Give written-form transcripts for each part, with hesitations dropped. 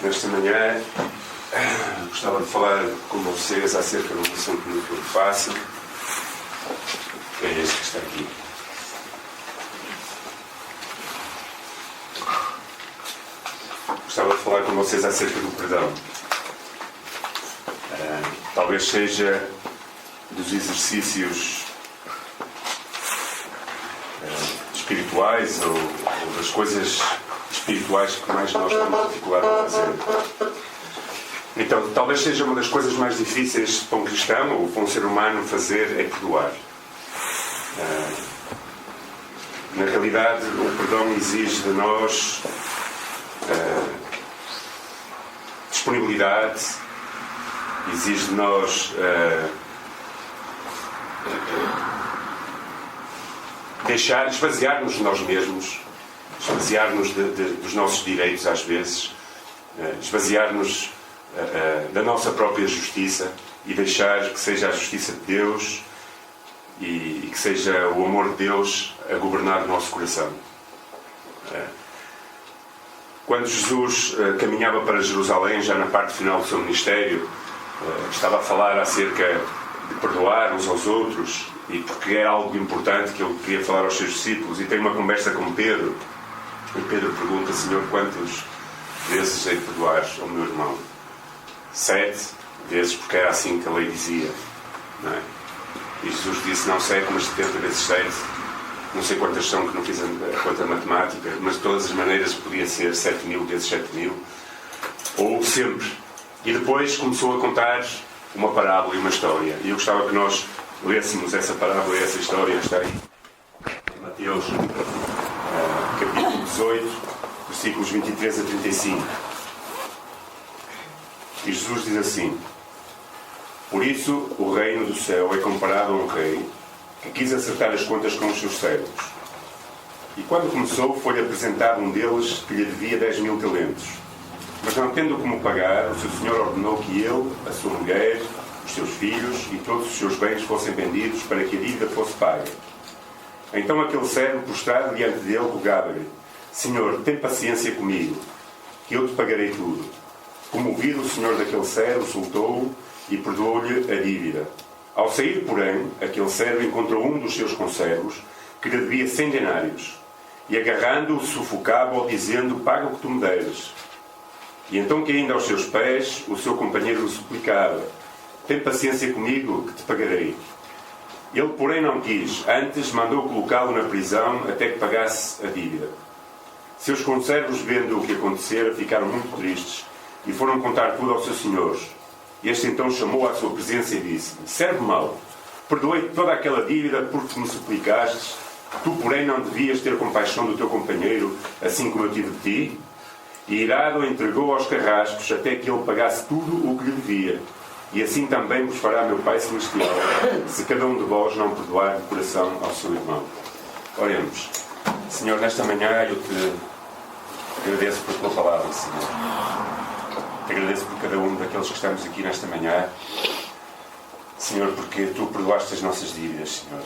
Nesta manhã gostava de falar com vocês acerca de um assunto muito fácil, que é este que está aqui. Gostava de falar com vocês acerca do perdão. Talvez seja dos exercícios espirituais ou das coisas espirituais que mais nós temos dificuldade a fazer. Então, talvez seja uma das coisas mais difíceis para um cristão ou para um ser humano fazer é perdoar. Na realidade, o perdão exige de nós disponibilidade, exige de nós esvaziar-nos de nós mesmos, esvaziar-nos dos nossos direitos às vezes, esvaziar-nos da nossa própria justiça e deixar que seja a justiça de Deus e que seja o amor de Deus a governar o nosso coração. Quando Jesus caminhava para Jerusalém, já na parte final do seu ministério, estava a falar acerca de perdoar uns aos outros, e porque era algo importante que ele queria falar aos seus discípulos, e tem uma conversa com Pedro, e Pedro pergunta: Senhor, quantas vezes hei de perdoar ao meu irmão? 7 vezes, porque era assim que a lei dizia, não é? E Jesus disse: não 7, mas 70 vezes 7. Não sei quantas são, que não fiz a conta matemática, mas de todas as maneiras podia ser 7.000 vezes 7.000, ou sempre. E depois começou a contar uma parábola e uma história, e eu gostava que nós lêssemos essa parábola e essa história. Está aí em Mateus capítulo 18, versículos 23 a 35. E Jesus diz assim: por isso o reino do céu é comparado a um rei que quis acertar as contas com os seus servos. E quando começou, foi-lhe apresentado um deles que lhe devia 10.000 talentos. Mas não tendo como pagar, o seu senhor ordenou que ele, a sua mulher, os seus filhos e todos os seus bens fossem vendidos para que a dívida fosse paga. Então aquele servo, prostrado diante dele, rogava-lhe: Senhor, tem paciência comigo, que eu te pagarei tudo. Comovido, o senhor daquele servo soltou-o e perdoou-lhe a dívida. Ao sair, porém, aquele servo encontrou um dos seus conservos que lhe devia 100 denários, e agarrando-o, sufocava-o, dizendo: paga o que tu me deres. E então, caindo aos seus pés, o seu companheiro lhe suplicava: tem paciência comigo, que te pagarei. Ele, porém, não quis, antes mandou colocá-lo na prisão até que pagasse a dívida. Seus conservos, vendo o que acontecera, ficaram muito tristes e foram contar tudo ao seu senhor. Este então chamou-o à sua presença e disse: servo mau, perdoei-te toda aquela dívida porque me suplicastes. Tu, porém, não devias ter compaixão do teu companheiro, assim como eu tive de ti? E irado entregou aos carrascos até que ele pagasse tudo o que lhe devia. E assim também vos fará meu Pai Celestial, se cada um de vós não perdoar de coração ao seu irmão. Oremos. Senhor, nesta manhã eu te agradeço por tua palavra, Senhor. Te agradeço por cada um daqueles que estamos aqui nesta manhã, Senhor, porque tu perdoaste as nossas dívidas, Senhor.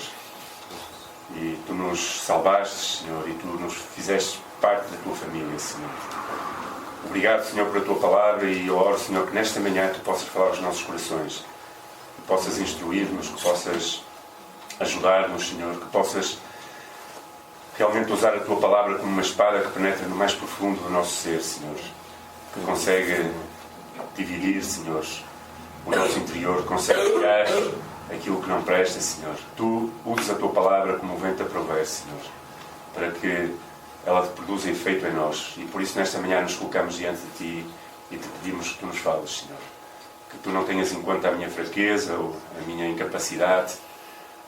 E tu nos salvaste, Senhor, e tu nos fizeste parte da tua família, Senhor. Obrigado, Senhor, por a tua palavra, e eu oro, Senhor, que nesta manhã tu possas falar aos nossos corações, que possas instruir-nos, que possas ajudar-nos, Senhor, que possas realmente usar a tua palavra como uma espada que penetra no mais profundo do nosso ser, Senhor, que consegue dividir, Senhor, o nosso interior, consegue tirar aquilo que não presta, Senhor. Tu usas a tua palavra como o vento aprouver, Senhor, para que ela te produza efeito em nós. E por isso nesta manhã nos colocamos diante de ti e te pedimos que tu nos fales, Senhor. Que tu não tenhas em conta a minha fraqueza ou a minha incapacidade,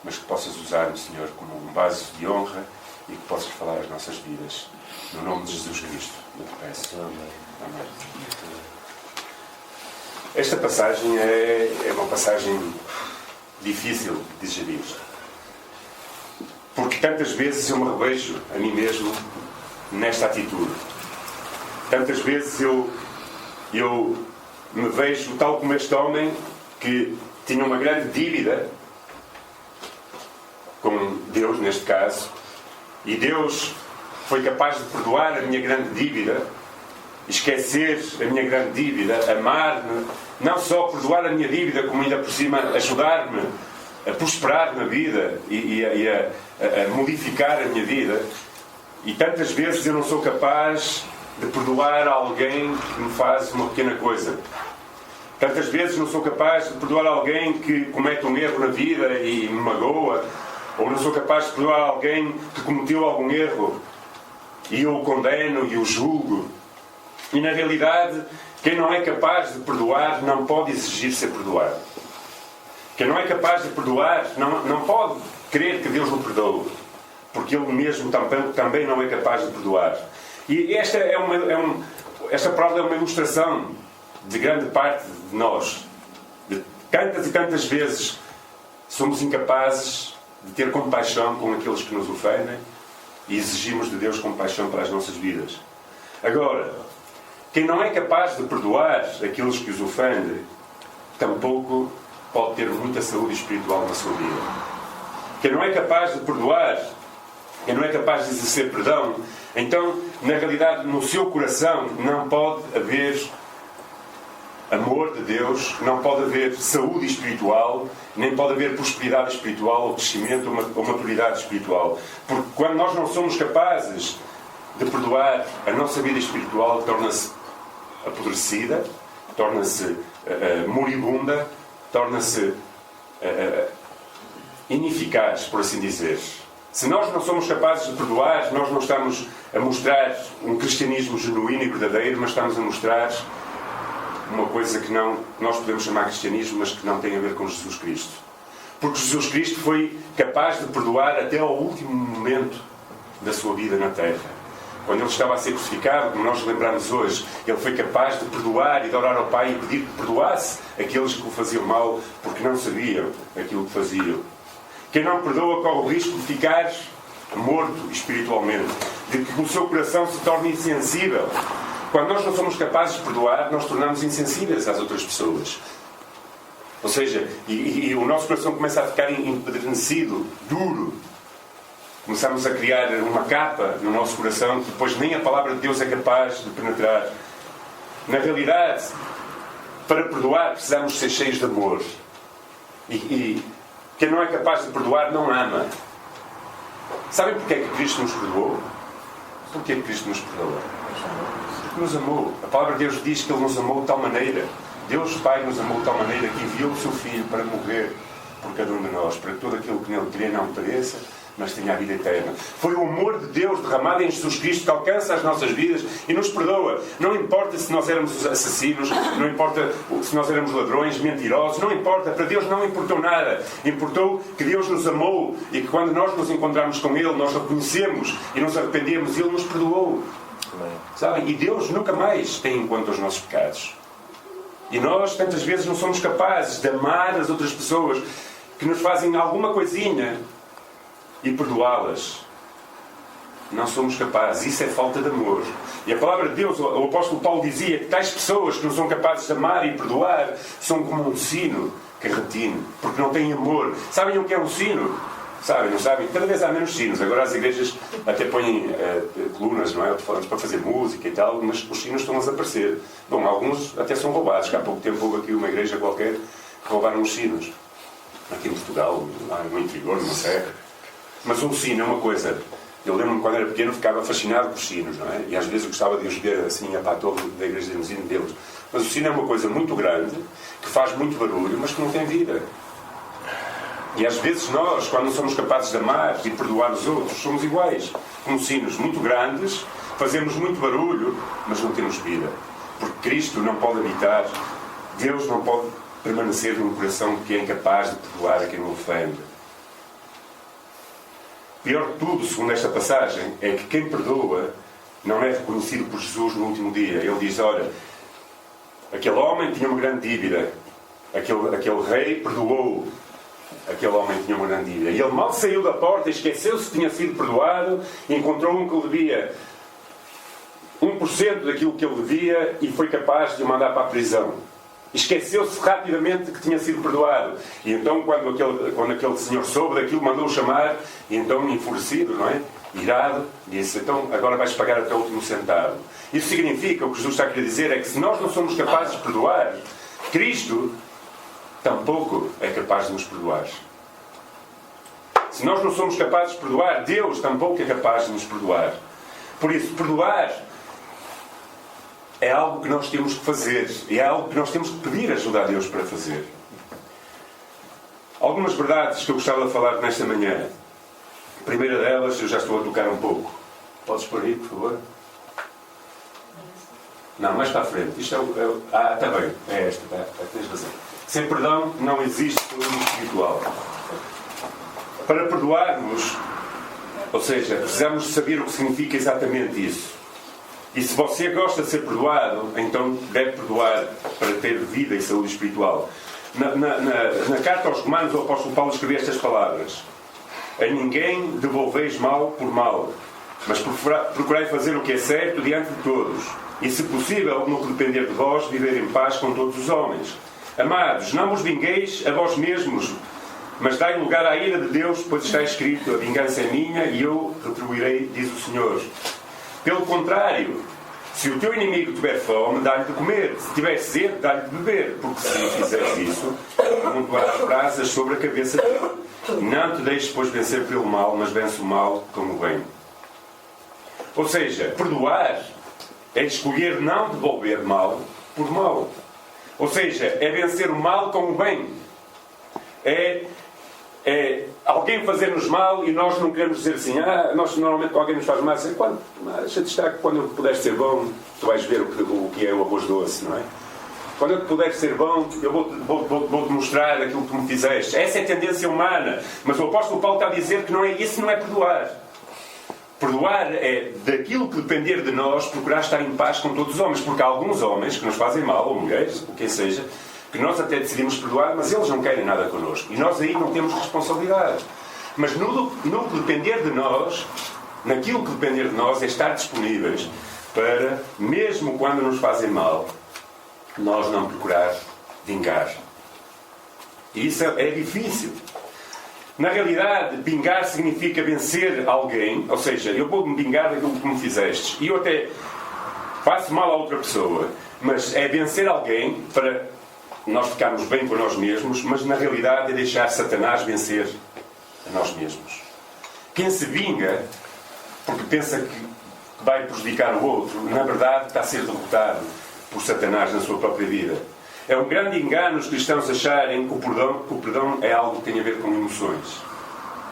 mas que possas usar-me, Senhor, como um vaso de honra e que possas falar as nossas vidas. No nome de Jesus Cristo, eu te peço. Amém. Esta passagem é uma passagem difícil de digerir. Porque tantas vezes eu me revejo a mim mesmo nesta atitude. Tantas vezes eu me vejo tal como este homem que tinha uma grande dívida com Deus, neste caso, e Deus foi capaz de perdoar a minha grande dívida esquecer a minha grande dívida, amar-me, não só perdoar a minha dívida, como ainda por cima ajudar-me a prosperar na vida e a modificar a minha vida. E tantas vezes eu não sou capaz de perdoar alguém que me faz uma pequena coisa. Tantas vezes não sou capaz de perdoar alguém que comete um erro na vida e me magoa. Ou não sou capaz de perdoar alguém que cometeu algum erro e eu o condeno e o julgo. E na realidade, quem não é capaz de perdoar não pode exigir ser perdoado. Quem não é capaz de perdoar não pode querer que Deus o perdoe. Porque ele mesmo também não é capaz de perdoar. E esta palavra é uma ilustração de grande parte de nós. De tantas e tantas vezes somos incapazes de ter compaixão com aqueles que nos ofendem e exigimos de Deus compaixão para as nossas vidas. Agora, quem não é capaz de perdoar aqueles que os ofendem, tampouco pode ter muita saúde espiritual na sua vida. Quem não é capaz de perdoar, quem não é capaz de exercer perdão, então, na realidade, no seu coração não pode haver amor de Deus, não pode haver saúde espiritual, nem pode haver prosperidade espiritual, ou crescimento, ou maturidade espiritual. Porque quando nós não somos capazes de perdoar, a nossa vida espiritual torna-se apodrecida, torna-se moribunda, torna-se ineficaz, por assim dizer. Se nós não somos capazes de perdoar, nós não estamos a mostrar um cristianismo genuíno e verdadeiro, mas estamos a mostrar uma coisa que nós podemos chamar de cristianismo, mas que não tem a ver com Jesus Cristo. Porque Jesus Cristo foi capaz de perdoar até ao último momento da sua vida na Terra. Quando Ele estava a ser crucificado, como nós lembramos hoje, Ele foi capaz de perdoar e de orar ao Pai e pedir que perdoasse aqueles que o faziam mal, porque não sabiam aquilo que faziam. Quem não perdoa corre o risco de ficar morto espiritualmente, de que o seu coração se torne insensível. Quando nós não somos capazes de perdoar, nós tornamos insensíveis às outras pessoas. Ou seja, e o nosso coração começa a ficar empedernecido, duro. Começamos a criar uma capa no nosso coração que depois nem a palavra de Deus é capaz de penetrar. Na realidade, para perdoar precisamos ser cheios de amor. E quem não é capaz de perdoar não ama. Sabem porque é que Cristo nos perdoou? Porquê que Cristo nos perdoa? Porque nos amou. A palavra de Deus diz que Ele nos amou de tal maneira. Deus Pai nos amou de tal maneira que enviou o seu Filho para morrer por cada um de nós, para que todo aquilo que nele crê não pereça, mas tenha a vida eterna. Foi o amor de Deus derramado em Jesus Cristo que alcança as nossas vidas e nos perdoa. Não importa se nós éramos assassinos, não importa se nós éramos ladrões, mentirosos, não importa. Para Deus não importou nada. Importou que Deus nos amou e que quando nós nos encontramos com Ele, nós reconhecemos e nos arrependemos e Ele nos perdoou. Sabem? E Deus nunca mais tem em conta os nossos pecados. E nós, tantas vezes, não somos capazes de amar as outras pessoas que nos fazem alguma coisinha e perdoá-las. Não somos capazes. Isso é falta de amor. E a palavra de Deus, o apóstolo Paulo dizia que tais pessoas que não são capazes de amar e perdoar são como um sino que retine, porque não têm amor. Sabem o que é um sino? Sabem, não sabem? Cada vez há menos sinos. Agora as igrejas até põem colunas, não é? Para fazer música e tal, mas os sinos estão a desaparecer. Bom, alguns até são roubados. Há pouco tempo houve aqui uma igreja qualquer que roubaram os sinos. Aqui em Portugal, lá no interior, numa serra. Mas um sino é uma coisa. Eu lembro-me quando era pequeno, ficava fascinado por sinos, não é? E às vezes eu gostava de os ver assim, para a torre da igreja de ensino deles. Mas o sino é uma coisa muito grande, que faz muito barulho, mas que não tem vida. E às vezes nós, quando não somos capazes de amar e perdoar os outros, somos iguais. Como sinos muito grandes, fazemos muito barulho, mas não temos vida. Porque Cristo não pode habitar, Deus não pode permanecer num coração que é incapaz de perdoar a quem o ofende. Pior de tudo, segundo esta passagem, é que quem perdoa não é reconhecido por Jesus no último dia. Ele diz, olha, aquele homem tinha uma grande dívida, aquele rei perdoou. Aquele homem tinha uma grande dívida. E ele mal saiu da porta, esqueceu-se que tinha sido perdoado, encontrou um que lhe devia 1% daquilo que ele devia e foi capaz de o mandar para a prisão. Esqueceu-se rapidamente que tinha sido perdoado. E então, quando aquele senhor soube daquilo, mandou-o chamar, e então, enfurecido, não é? irado, disse: então agora vais pagar até o último centavo. Isso significa, o que Jesus está a querer dizer é que se nós não somos capazes de perdoar, Cristo tampouco é capaz de nos perdoar. Se nós não somos capazes de perdoar, Deus tampouco é capaz de nos perdoar. Por isso, perdoar é algo que nós temos que fazer. E é algo que nós temos que pedir ajuda a Deus para fazer. Algumas verdades que eu gostava de falar nesta manhã. A primeira delas, eu já estou a tocar um pouco. Podes pôr aí, por favor? Não, mais para a frente. Isto está bem. É esta. Tens razão. Sem perdão não existe saúde espiritual. Para perdoarmos, ou seja, precisamos saber o que significa exatamente isso. E se você gosta de ser perdoado, então deve perdoar para ter vida e saúde espiritual. Na carta aos Romanos, o apóstolo Paulo escreveu estas palavras: a ninguém devolveis mal por mal, mas procurai fazer o que é certo diante de todos. E, se possível, no que depender de vós, viver em paz com todos os homens. Amados, não vos vingueis a vós mesmos, mas dai lugar à ira de Deus, pois está escrito: a vingança é minha e eu retribuirei, diz o Senhor. Pelo contrário, se o teu inimigo tiver fome, dá-lhe de comer. Se tiver sede, dá-lhe de beber. Porque se fizeres isso, amontoarás brasas sobre a cabeça dele. Não te deixes, pois, vencer pelo mal, mas vence o mal com o bem. Ou seja, perdoar é escolher não devolver mal por mal. Ou seja, é vencer o mal com o bem. É alguém fazer-nos mal e nós não queremos dizer assim: nós normalmente alguém nos faz mal, assim, deixa-te estar que quando eu puder ser bom, tu vais ver o que é o arroz doce, não é? Quando eu puder ser bom, eu vou-te mostrar aquilo que tu me fizeste. Essa é a tendência humana. Mas o apóstolo Paulo está a dizer que isso não é perdoar. Perdoar é, daquilo que depender de nós, procurar estar em paz com todos os homens. Porque há alguns homens que nos fazem mal, ou mulheres, ou quem seja, que nós até decidimos perdoar, mas eles não querem nada connosco. E nós aí não temos responsabilidade. Mas no que depender de nós, naquilo que depender de nós, é estar disponíveis para, mesmo quando nos fazem mal, nós não procurar vingar. E isso é difícil. Na realidade, vingar significa vencer alguém, ou seja, eu vou-me vingar daquilo que me fizeste. E eu até faço mal a outra pessoa, mas é vencer alguém para nós ficarmos bem com nós mesmos, mas na realidade é deixar Satanás vencer a nós mesmos. Quem se vinga porque pensa que vai prejudicar o outro, na verdade está a ser derrotado por Satanás na sua própria vida. É um grande engano os cristãos acharem que o perdão é algo que tem a ver com emoções.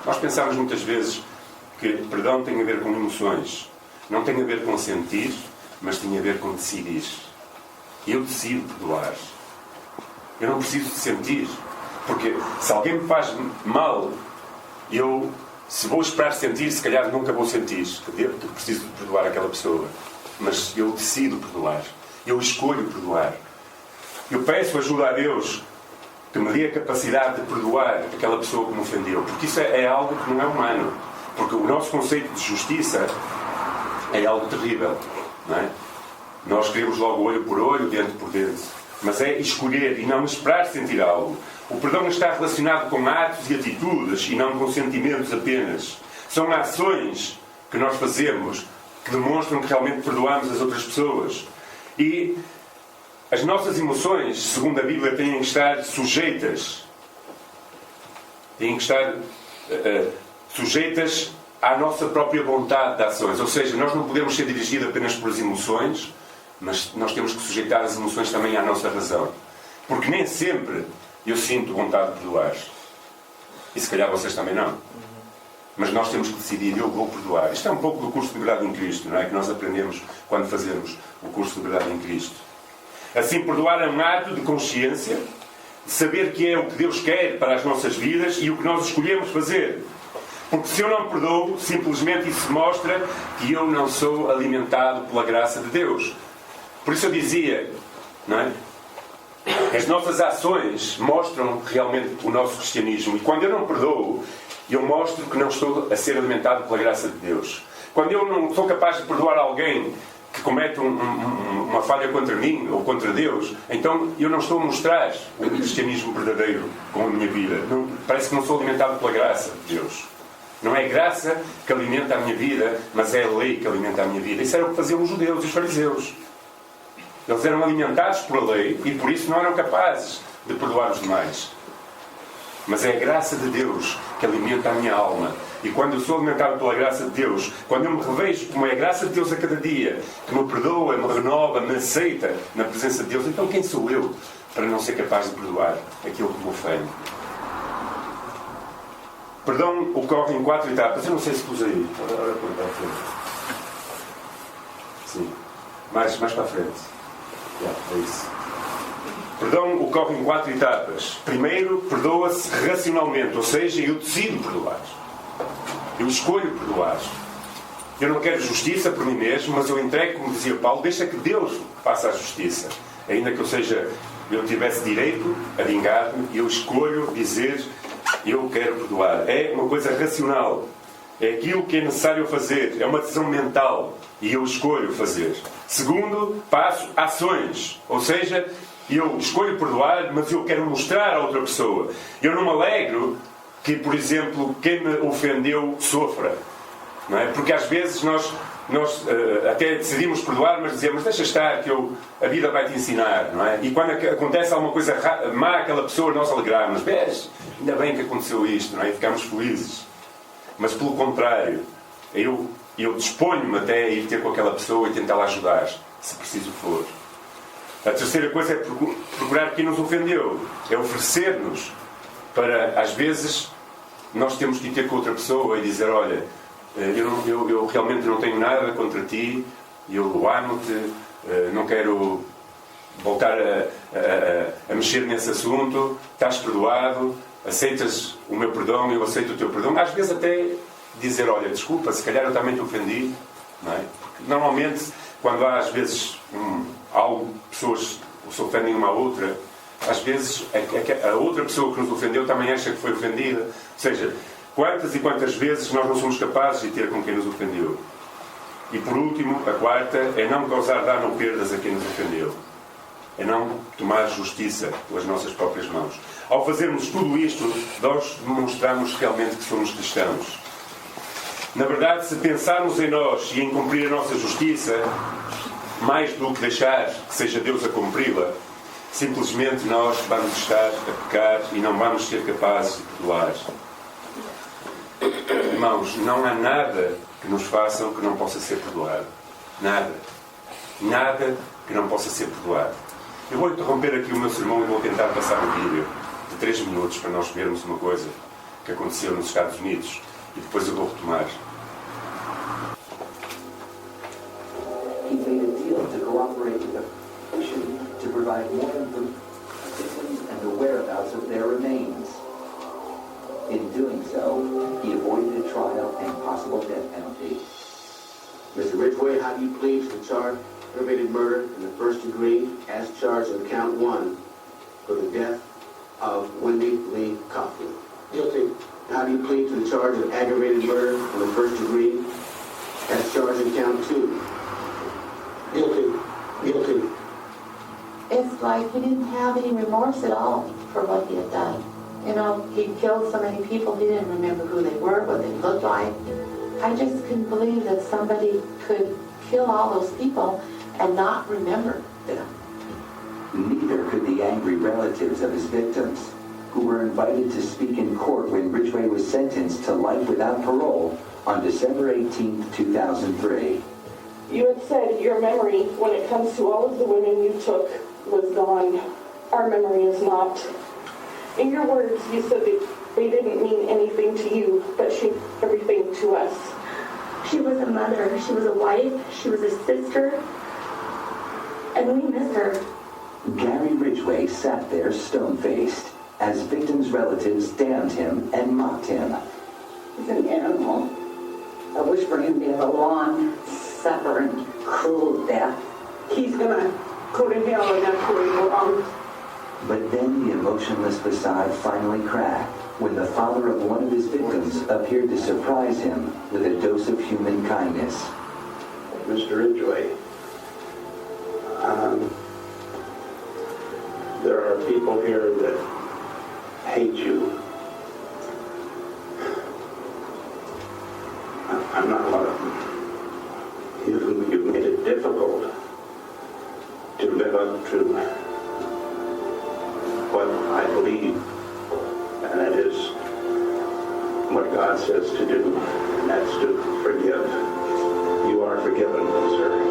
Nós pensamos muitas vezes que perdão tem a ver com emoções. Não tem a ver com sentir, mas tem a ver com decidir. Eu decido perdoar. Eu não preciso de sentir. Porque se alguém me faz mal, se vou esperar sentir, se calhar nunca vou sentir que preciso de perdoar aquela pessoa. Mas eu decido perdoar. Eu escolho perdoar. Eu peço ajuda a Deus que me dê a capacidade de perdoar aquela pessoa que me ofendeu. Porque isso é algo que não é humano. Porque o nosso conceito de justiça é algo terrível. Não é? Nós queremos logo olho por olho, dente por dente. Mas é escolher e não esperar sentir algo. O perdão está relacionado com atos e atitudes e não com sentimentos apenas. São ações que nós fazemos que demonstram que realmente perdoamos as outras pessoas. E as nossas emoções, segundo a Bíblia, têm que estar sujeitas. Têm que estar sujeitas à nossa própria vontade de ações. Ou seja, nós não podemos ser dirigidos apenas por as emoções, mas nós temos que sujeitar as emoções também à nossa razão. Porque nem sempre eu sinto vontade de perdoar. E se calhar vocês também não. Mas nós temos que decidir: eu vou perdoar. Isto é um pouco do curso de Liberdade em Cristo, não é? Que nós aprendemos quando fazemos o curso de Liberdade em Cristo. Assim, perdoar é um ato de consciência, de saber que é o que Deus quer para as nossas vidas e o que nós escolhemos fazer. Porque se eu não perdoo, simplesmente isso mostra que eu não sou alimentado pela graça de Deus. Por isso eu dizia, não é? As nossas ações mostram realmente o nosso cristianismo. E quando eu não perdoo, eu mostro que não estou a ser alimentado pela graça de Deus. Quando eu não sou capaz de perdoar alguém que comete uma falha contra mim ou contra Deus, então eu não estou a mostrar o cristianismo verdadeiro com a minha vida. Parece que não sou alimentado pela graça de Deus. Não é graça que alimenta a minha vida, mas é a lei que alimenta a minha vida. Isso era o que faziam os judeus e os fariseus. Eles eram alimentados por a lei e por isso não eram capazes de perdoar os demais. Mas é a graça de Deus que alimenta a minha alma. E quando eu sou alimentado pela graça de Deus, quando eu me revejo como é a graça de Deus a cada dia, que me perdoa, me renova, me aceita na presença de Deus, então quem sou eu para não ser capaz de perdoar aquilo que me ofende? Perdão ocorre em 4 etapas. Eu não sei se pus aí. Ora, para a frente. Sim. Mais para a frente. É isso. Perdão ocorre em 4 etapas. Primeiro, perdoa-se racionalmente, ou seja, eu decido perdoar. Eu escolho perdoar. Eu não quero justiça por mim mesmo, mas eu entrego, como dizia Paulo, deixa que Deus faça a justiça. Ainda que eu tivesse direito a vingar-me, eu escolho dizer, eu quero perdoar. É uma coisa racional. É aquilo que é necessário fazer. É uma decisão mental. E eu escolho fazer. Segundo passo, ações. Ou seja, eu escolho perdoar, mas eu quero mostrar a outra pessoa. Eu não me alegro que, por exemplo, quem me ofendeu sofra. Não é? Porque às vezes nós até decidimos perdoar, mas dizemos, deixa estar, que a vida vai te ensinar. Não é? E quando acontece alguma coisa má àquela pessoa, nós alegramos. Vês, ainda bem que aconteceu isto. Não é? E ficamos felizes. Mas pelo contrário, eu disponho-me até a ir ter com aquela pessoa e tentá-la ajudar, se preciso for. A terceira coisa é procurar quem nos ofendeu. É oferecer-nos para, às vezes, nós temos que ir ter com outra pessoa e dizer, olha, eu realmente não tenho nada contra ti, eu amo-te, não quero voltar a mexer nesse assunto, estás perdoado, aceitas o meu perdão, eu aceito o teu perdão. Às vezes até dizer, olha, desculpa, se calhar eu também te ofendi. Não é? Porque normalmente, quando há às vezes pessoas se ofendem uma à outra, às vezes a outra pessoa que nos ofendeu também acha que foi ofendida. Ou seja, quantas e quantas vezes nós não somos capazes de ter com quem nos ofendeu? E por último, a quarta, é não causar dano ou perdas a quem nos ofendeu. É não tomar justiça pelas nossas próprias mãos. Ao fazermos tudo isto, nós demonstramos realmente que somos cristãos. Na verdade, se pensarmos em nós e em cumprir a nossa justiça, mais do que deixar que seja Deus a cumpri-la, simplesmente nós vamos estar a pecar e não vamos ser capazes de perdoar. Irmãos, não há nada que nos façam que não possa ser perdoado. Nada. Nada que não possa ser perdoado. Eu vou interromper aqui o meu sermão e vou tentar passar um vídeo de 3 minutos para nós vermos uma coisa que aconteceu nos Estados Unidos e depois eu vou retomar. He made a deal to cooperate with the Commission to provide more information and the whereabouts of their remains. In doing so, he avoided a trial and possible death penalty. Mr. Ridgway, how do you plead to the charge of aggravated murder in the first degree as charged in count 1 for the death of Wendy Lee Coughlin? Guilty. How do you plead to the charge of aggravated murder in the first degree as charged in count 2? Guilty. Guilty. It's like he didn't have any remorse at all for what he had done. You know, he killed so many people, he didn't remember who they were, what they looked like. I just couldn't believe that somebody could kill all those people and not remember them. Neither could the angry relatives of his victims, who were invited to speak in court when Ridgway was sentenced to life without parole on December 18, 2003. You had said your memory, when it comes to all of the women you took, was gone. Our memory is not. In your words, you said that they didn't mean anything to you, but she meant everything to us. She was a mother, she was a wife, she was a sister, and we miss her. Gary Ridgway sat there stone-faced as victims' relatives damned him and mocked him. He's an animal. I wish for him to have a long, suffering, cruel death. He's gonna go to hell, and that's where he belongs. But then the emotionless facade finally cracked when the father of one of his victims appeared to surprise him with a dose of human kindness. Mr. Ridgway, there are people here that hate you. God says to do, and that's to forgive. You are forgiven, sir.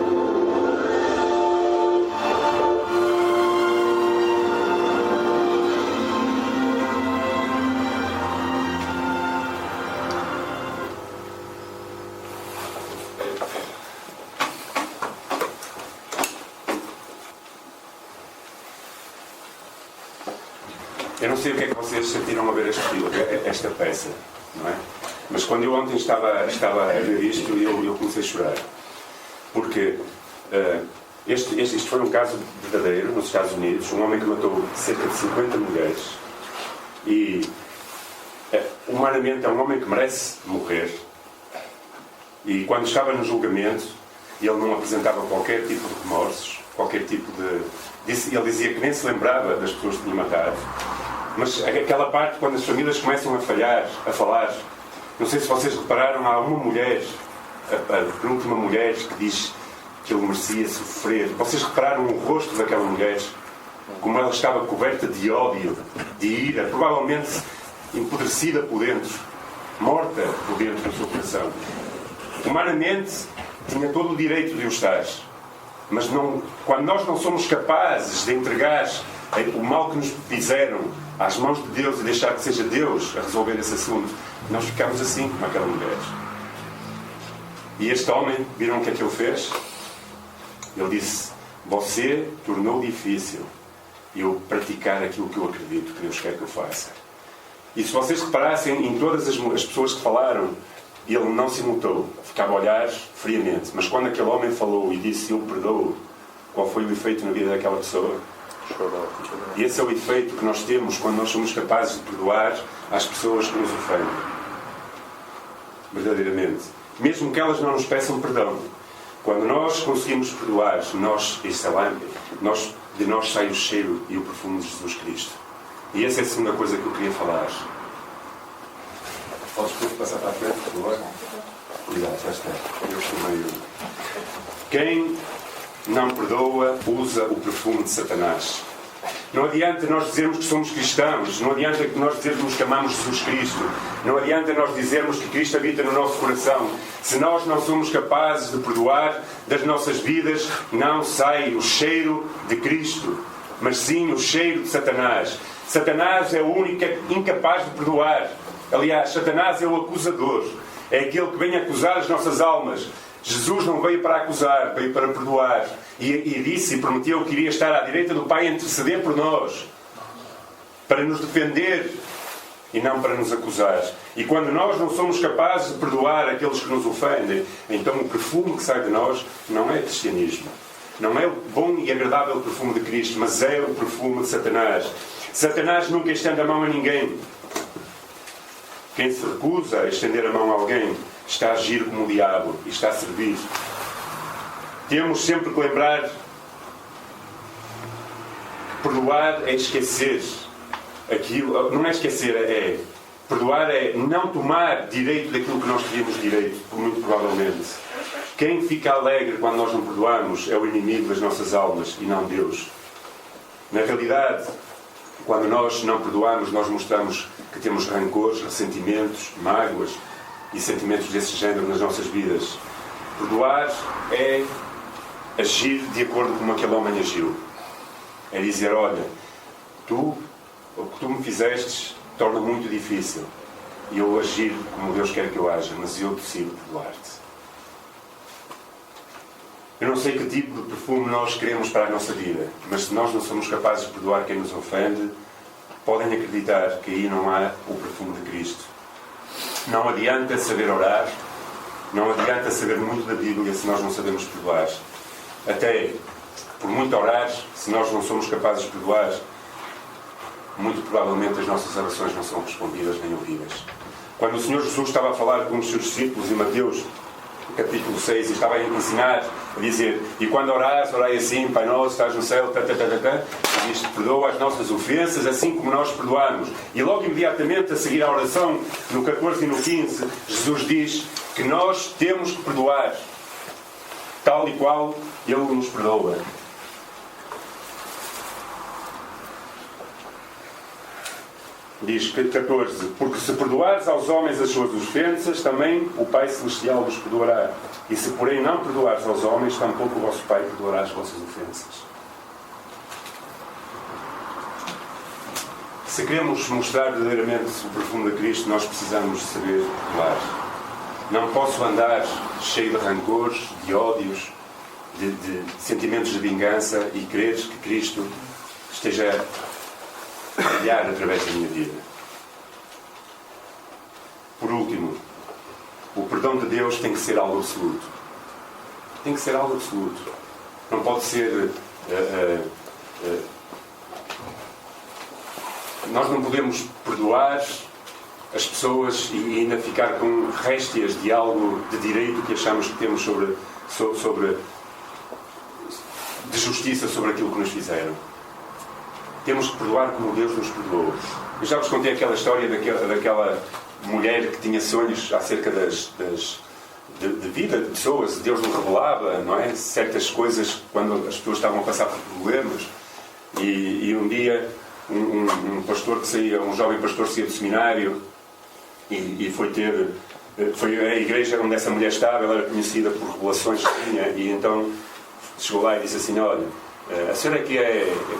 Eu não sei o que é que vocês sentiram a ver esta peça, não é? Mas quando eu ontem estava a ver isto, eu comecei a chorar. Porque isto foi um caso verdadeiro nos Estados Unidos, um homem que matou cerca de 50 mulheres. E, humanamente, é um homem que merece morrer. E quando estava no julgamento, ele não apresentava qualquer tipo de remorsos, qualquer tipo de... Ele dizia que nem se lembrava das pessoas que tinha matado. Mas aquela parte, quando as famílias começam a falhar, a falar, não sei se vocês repararam, há uma mulher, a penúltima mulher, que diz que ele merecia sofrer. Vocês repararam o rosto daquela mulher? Como ela estava coberta de ódio, de ira, provavelmente empodrecida por dentro, morta por dentro do seu coração. Humanamente, tinha todo o direito de o estar. Mas quando nós não somos capazes de entregar o mal que nos fizeram às mãos de Deus e deixar que seja Deus a resolver esse assunto, nós ficamos assim como aquela mulher. E este homem, viram o que é que ele fez? Ele disse: você tornou difícil eu praticar aquilo que eu acredito que Deus quer que eu faça. E se vocês reparassem em todas as pessoas que falaram, ele não se imutou, ficava a olhar friamente. Mas quando aquele homem falou e disse: eu perdoo, qual foi o efeito na vida daquela pessoa? Chorou. E esse é o efeito que nós temos quando nós somos capazes de perdoar às pessoas que nos ofendem. Verdadeiramente. Mesmo que elas não nos peçam perdão. Quando nós conseguimos perdoar, de nós sai o cheiro e o perfume de Jesus Cristo. E essa é a segunda coisa que eu queria falar. Podes passar para a frente, por favor? Cuidado, já está. Eu estou meio... Quem não perdoa usa o perfume de Satanás. Não adianta nós dizermos que somos cristãos, não adianta nós dizermos que amamos Jesus Cristo, não adianta nós dizermos que Cristo habita no nosso coração. Se nós não somos capazes de perdoar, das nossas vidas não sai o cheiro de Cristo, mas sim o cheiro de Satanás. Satanás é o único incapaz de perdoar. Aliás, Satanás é o acusador, é aquele que vem acusar as nossas almas. Jesus não veio para acusar, veio para perdoar. E disse e prometeu que iria estar à direita do Pai a interceder por nós, para nos defender e não para nos acusar. E quando nós não somos capazes de perdoar aqueles que nos ofendem, então o perfume que sai de nós não é cristianismo. Não é o bom e agradável perfume de Cristo, mas é o perfume de Satanás. Satanás nunca estende a mão a ninguém. Quem se recusa a estender a mão a alguém está a agir como o diabo e está a servir. Temos sempre que lembrar que perdoar é esquecer aquilo. Não é esquecer, perdoar é não tomar direito daquilo que nós teríamos direito, muito provavelmente. Quem fica alegre quando nós não perdoamos é o inimigo das nossas almas e não Deus. Na realidade, quando nós não perdoamos, nós mostramos que temos rancores, ressentimentos, mágoas e sentimentos desse género nas nossas vidas. Perdoar é agir de acordo com como aquele homem agiu. É dizer: olha, o que tu me fizeste torna muito difícil e eu agir como Deus quer que eu haja, mas eu decido perdoar-te. Eu não sei que tipo de perfume nós queremos para a nossa vida, mas se nós não somos capazes de perdoar quem nos ofende, podem acreditar que aí não há o perfume de Cristo. Não adianta saber orar, não adianta saber muito da Bíblia se nós não sabemos perdoar. Até por muito orar, se nós não somos capazes de perdoar, muito provavelmente as nossas orações não são respondidas nem ouvidas. Quando o Senhor Jesus estava a falar com os seus discípulos em Mateus capítulo 6, e estava a ensinar, a dizer: e quando orares, orai assim: Pai nosso, estás no céu, diz: perdoa as nossas ofensas, assim como nós perdoamos. E logo imediatamente a seguir à oração, no 14 e no 15, Jesus diz que nós temos que perdoar, tal e qual Ele nos perdoa. Diz 14: porque se perdoares aos homens as suas ofensas, também o Pai Celestial vos perdoará. E se porém não perdoares aos homens, tampouco o vosso Pai perdoará as vossas ofensas. Se queremos mostrar verdadeiramente o perfume de Cristo, nós precisamos de saber perdoar. Não posso andar cheio de rancores, de ódios, de sentimentos de vingança e querer que Cristo esteja a brilhar através da minha vida. Por último, o perdão de Deus tem que ser algo absoluto. Tem que ser algo absoluto. Não pode ser... nós não podemos perdoar as pessoas e ainda ficar com réstias de algo de direito que achamos que temos sobre de justiça sobre aquilo que nos fizeram. Temos que perdoar como Deus nos perdoou. Eu já vos contei aquela história daquela mulher que tinha sonhos acerca de vida de pessoas. Deus nos revelava, não é? Certas coisas quando as pessoas estavam a passar por problemas. E um dia um pastor que saía, um jovem pastor saía do seminário e foi a igreja onde essa mulher estava. Ela era conhecida por revelações que tinha, e então chegou lá e disse assim: olha, a senhora é que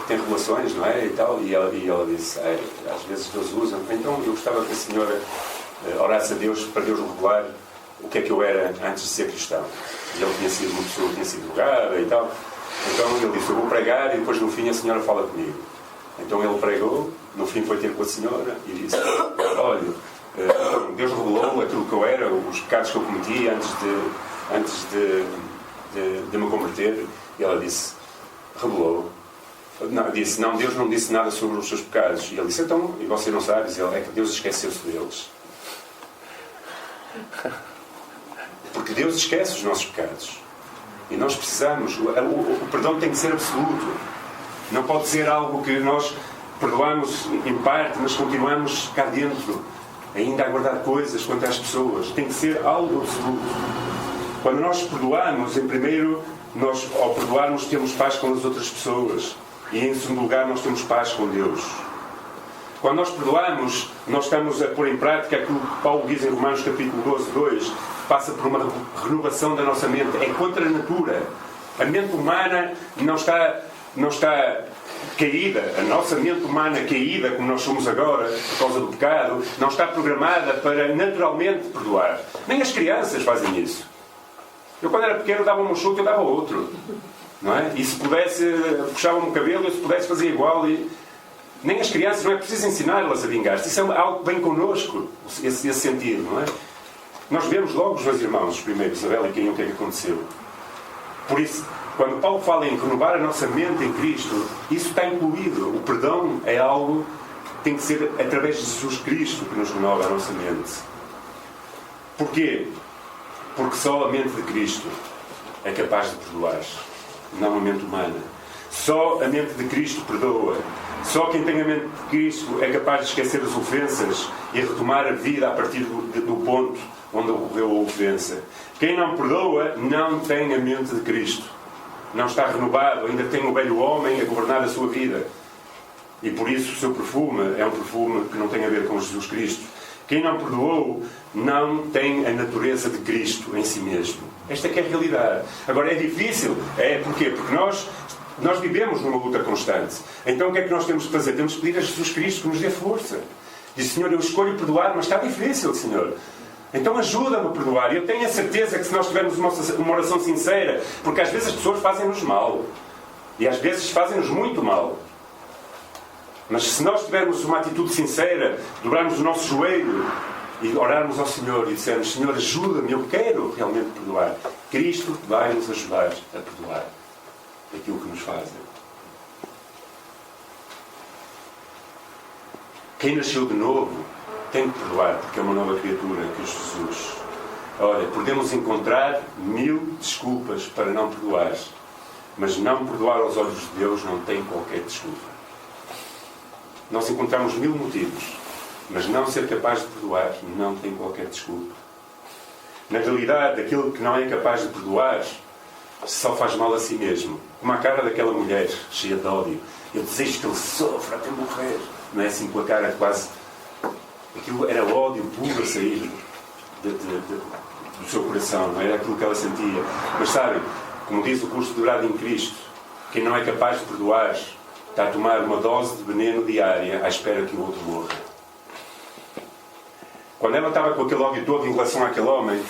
tem revelações, não é? E tal. E ela disse: às vezes Deus usa. Então eu gostava que a senhora orasse a Deus para Deus revelar o que é que eu era antes de ser cristão. E ele tinha sido uma pessoa que tinha sido drogada e tal. Então ele disse: eu vou pregar e depois no fim a senhora fala comigo. Então ele pregou, no fim foi ter com a senhora e disse: olha, Deus revelou aquilo que eu era, os pecados que eu cometi antes de me converter. E ela disse: revelou. Não, disse: não, Deus não disse nada sobre os seus pecados. E ele disse: então, e você não sabe? E ele: é que Deus esqueceu-se deles. Porque Deus esquece os nossos pecados. E nós precisamos, o perdão tem que ser absoluto. Não pode ser algo que nós perdoamos em parte, mas continuamos cá dentro, ainda a guardar coisas quanto às pessoas. Tem que ser algo absoluto. Quando nós perdoamos, em primeiro, nós, ao perdoarmos, temos paz com as outras pessoas. E em segundo lugar, nós temos paz com Deus. Quando nós perdoamos, nós estamos a pôr em prática aquilo que Paulo diz em Romanos capítulo 12, 2, passa por uma renovação da nossa mente. É contra a natura. A mente humana não está caída. A nossa mente humana caída, como nós somos agora, por causa do pecado, não está programada para naturalmente perdoar. Nem as crianças fazem isso. Eu, quando era pequeno, dava um chute, eu dava outro. Não é? E se pudesse, puxava-me o cabelo, e se pudesse fazer igual. Nem as crianças, não é preciso ensiná-las a vingar-se. Isso é algo que vem connosco, esse sentido, não é? Nós vemos logo os meus irmãos, os primeiros, Isabel e Caim, o que é que aconteceu. Por isso, quando Paulo fala em renovar a nossa mente em Cristo, isso está incluído. O perdão é algo que tem que ser através de Jesus Cristo que nos renova a nossa mente. Porquê? Porque só a mente de Cristo é capaz de perdoar, não a mente humana. Só a mente de Cristo perdoa. Só quem tem a mente de Cristo é capaz de esquecer as ofensas e retomar a vida a partir do ponto onde ocorreu a ofensa. Quem não perdoa não tem a mente de Cristo. Não está renovado, ainda tem o velho homem a governar a sua vida. E por isso o seu perfume é um perfume que não tem a ver com Jesus Cristo. Quem não perdoou não tem a natureza de Cristo em si mesmo. Esta é que é a realidade. Agora é difícil. Porquê? Porque nós vivemos numa luta constante. Então o que é que nós temos de fazer? Temos de pedir a Jesus Cristo que nos dê força. Diz: Senhor, eu escolho perdoar, mas está difícil, Senhor. Então ajuda-me a perdoar. E eu tenho a certeza que se nós tivermos uma oração sincera, porque às vezes as pessoas fazem-nos mal. E às vezes fazem-nos muito mal. Mas se nós tivermos uma atitude sincera, dobrarmos o nosso joelho e orarmos ao Senhor e dissermos: Senhor, ajuda-me, eu quero realmente perdoar, Cristo vai nos ajudar a perdoar aquilo que nos fazem. Quem nasceu de novo tem que perdoar, porque é uma nova criatura em Cristo Jesus. Olha, podemos encontrar 1000 desculpas para não perdoar, mas não perdoar aos olhos de Deus não tem qualquer desculpa. Nós encontramos 1000 motivos, mas não ser capaz de perdoar não tem qualquer desculpa. Na realidade, aquele que não é capaz de perdoar só faz mal a si mesmo. Como a cara daquela mulher cheia de ódio. Eu desejo que ele sofra até morrer. Não é assim com a cara quase Aquilo era ódio puro a sair do seu coração, não era aquilo que ela sentia. Mas sabem, como diz o curso de Dorado em Cristo, quem não é capaz de perdoar está a tomar uma dose de veneno diária à espera que o outro morra. Quando ela estava com aquele ódio todo em relação àquele homem,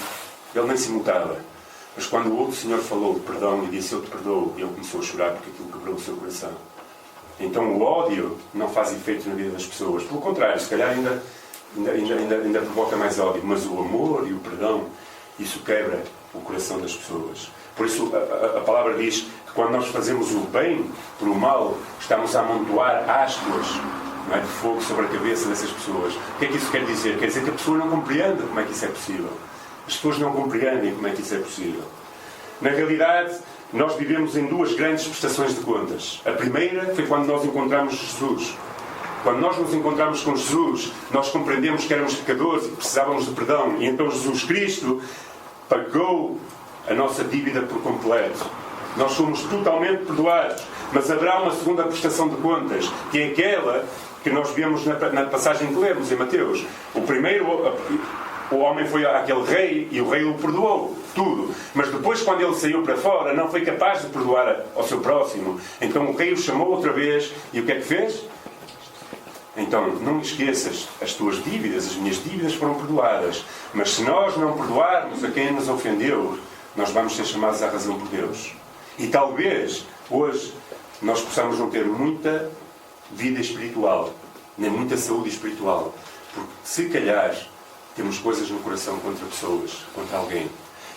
ele nem se mutava. Mas quando o outro senhor falou de perdão e disse eu te perdoo, ele começou a chorar porque aquilo quebrou o seu coração. Então o ódio não faz efeito na vida das pessoas. Pelo contrário, se calhar ainda provoca mais ódio. Mas o amor e o perdão, isso quebra o coração das pessoas. Por isso a palavra diz que quando nós fazemos o bem por o mal, estamos a amontoar ascuas, não é, de fogo sobre a cabeça dessas pessoas. O que é que isso quer dizer? Quer dizer que a pessoa não compreende como é que isso é possível. As pessoas não compreendem como é que isso é possível. Na realidade, nós vivemos em duas grandes prestações de contas. A primeira foi quando nós encontramos Jesus. Quando nós nos encontramos com Jesus, nós compreendemos que éramos pecadores e que precisávamos de perdão. E então Jesus Cristo pagou a nossa dívida por completo. Nós somos totalmente perdoados. Mas haverá uma segunda prestação de contas, que é aquela que nós vemos na passagem que lemos em Mateus. O primeiro... O homem foi àquele rei e o rei o perdoou tudo. Mas depois, quando ele saiu para fora, não foi capaz de perdoar ao seu próximo. Então o rei o chamou outra vez e o que é que fez? Então, não esqueças, as tuas dívidas, as minhas dívidas foram perdoadas. Mas se nós não perdoarmos a quem nos ofendeu, nós vamos ser chamados à razão por Deus. E talvez, hoje, nós possamos não ter muita vida espiritual, nem muita saúde espiritual. Porque, se calhar, temos coisas no coração contra pessoas, contra alguém.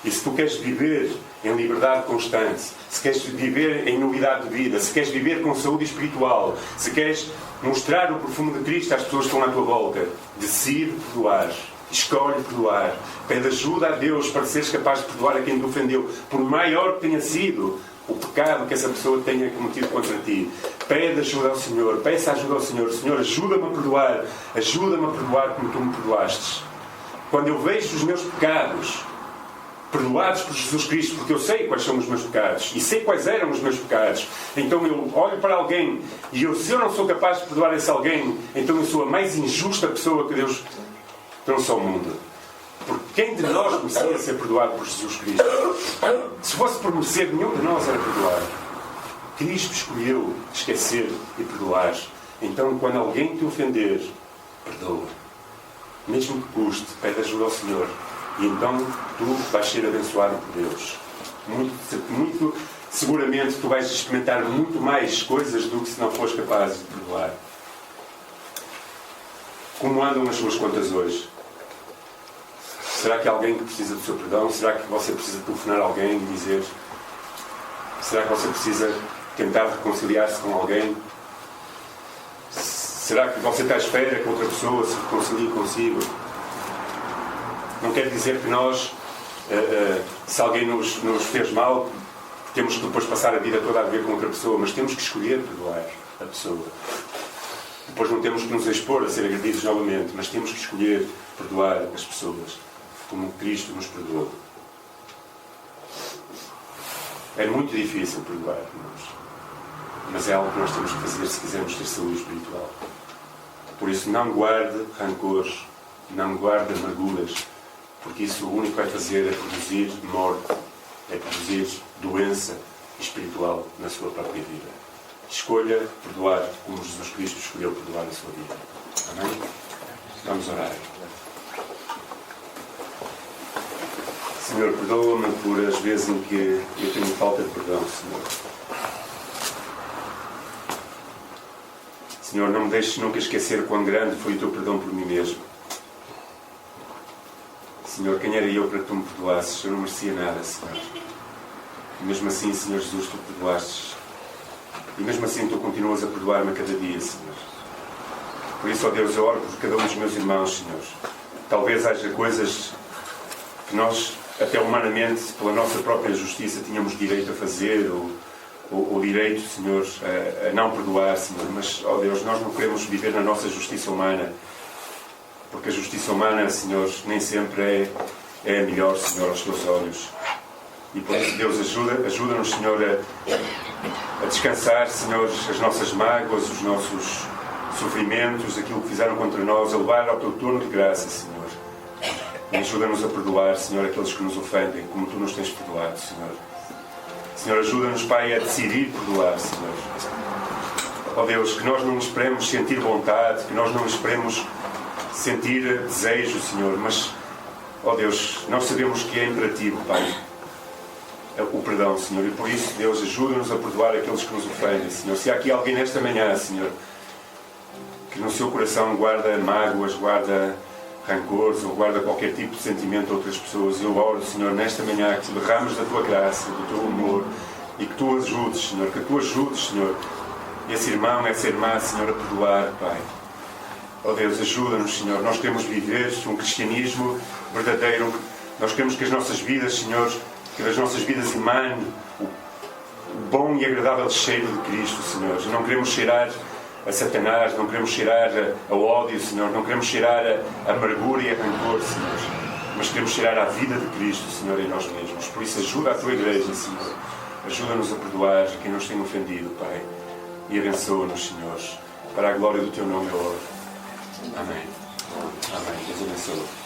E se tu queres viver em liberdade constante, se queres viver em novidade de vida, se queres viver com saúde espiritual, se queres mostrar o perfume de Cristo às pessoas que estão à tua volta, decide perdoar. Escolhe perdoar. Pede ajuda a Deus para seres capaz de perdoar a quem te ofendeu, por maior que tenha sido o pecado que essa pessoa tenha cometido contra ti. Pede ajuda ao Senhor. Peça ajuda ao Senhor. Senhor, ajuda-me a perdoar. Ajuda-me a perdoar como tu me perdoastes. Quando eu vejo os meus pecados perdoados por Jesus Cristo, porque eu sei quais são os meus pecados e sei quais eram os meus pecados, então eu olho para alguém e se eu não sou capaz de perdoar esse alguém, então eu sou a mais injusta pessoa que Deus trouxe ao mundo. Porque quem de nós merecia ser perdoado por Jesus Cristo? Se fosse por merecer, nenhum de nós era perdoado. Cristo escolheu esquecer e perdoar. Então, quando alguém te ofender, perdoa. Mesmo que custe, pede ajuda ao Senhor. E então tu vais ser abençoado por Deus. Muito seguramente tu vais experimentar muito mais coisas do que se não fores capaz de perdoar. Como andam as suas contas hoje? Será que há alguém que precisa do seu perdão? Será que você precisa telefonar a alguém e dizer? Será que você precisa tentar reconciliar-se com alguém? Será que você está à espera que outra pessoa se reconcilie consigo? Não quer dizer que nós, se alguém nos fez mal, temos que depois passar a vida toda a viver com outra pessoa, mas temos que escolher perdoar a pessoa. Depois não temos que nos expor a ser agredidos novamente, mas temos que escolher perdoar as pessoas, como Cristo nos perdoou. É muito difícil perdoar, irmãos, mas é algo que nós temos que fazer se quisermos ter saúde espiritual. Por isso, não guarde rancores, não guarde amarguras, porque isso o único que vai fazer é produzir morte, é produzir doença espiritual na sua própria vida. Escolha perdoar como Jesus Cristo escolheu perdoar a sua vida. Amém? Vamos orar. Senhor, perdoa-me por as vezes em que eu tenho falta de perdão, Senhor. Senhor, não me deixes nunca esquecer quão grande foi o teu perdão por mim mesmo. Senhor, quem era eu para que tu me perdoasses? Eu não merecia nada, Senhor. E mesmo assim, Senhor Jesus, tu perdoastes. E mesmo assim, tu continuas a perdoar-me a cada dia, Senhor. Por isso, ó Deus, eu oro por cada um dos meus irmãos, Senhor. Talvez haja coisas que nós, até humanamente, pela nossa própria justiça, tínhamos direito a fazer, ou direito, Senhor, a não perdoar, Senhor. Mas, ó Deus, nós não queremos viver na nossa justiça humana, porque a justiça humana, Senhor, nem sempre é a melhor, Senhor, aos teus olhos. E por isso, Deus, ajuda-nos, Senhor, a descansar, Senhor, as nossas mágoas, os nossos sofrimentos, aquilo que fizeram contra nós, a levar ao teu trono de graça, Senhor. E ajuda-nos a perdoar, Senhor, aqueles que nos ofendem, como tu nos tens perdoado, Senhor. Senhor, ajuda-nos, Pai, a decidir perdoar, Senhor. Ó Deus, que nós não esperemos sentir vontade, que nós não esperemos sentir desejo, Senhor, mas, ó Deus, nós sabemos que é imperativo, Pai, o perdão, Senhor, e por isso, Deus, ajuda-nos a perdoar aqueles que nos ofendem, Senhor. Se há aqui alguém nesta manhã, Senhor, que no seu coração guarda mágoas, guarda rancores ou guarda qualquer tipo de sentimento a outras pessoas, eu oro, Senhor, nesta manhã, que te derrames da tua graça, do teu amor, e que tu ajudes, Senhor, que tu ajudes, Senhor, esse irmão, essa irmã, Senhor, a perdoar, Pai. Ó Deus, ajuda-nos, Senhor. Nós queremos viver um cristianismo verdadeiro. Nós queremos que as nossas vidas, Senhor, que das nossas vidas emane o bom e agradável cheiro de Cristo, Senhor. Não queremos cheirar a Satanás, não queremos cheirar a ódio, Senhor. Não queremos cheirar a amargura e a rancor, Senhor. Mas queremos cheirar a vida de Cristo, Senhor, em nós mesmos. Por isso, ajuda a tua igreja, Senhor. Ajuda-nos a perdoar quem nos tem ofendido, Pai. E abençoa-nos, Senhor. Para a glória do teu nome, eu oro. Amém. Amém. Deus abençoe.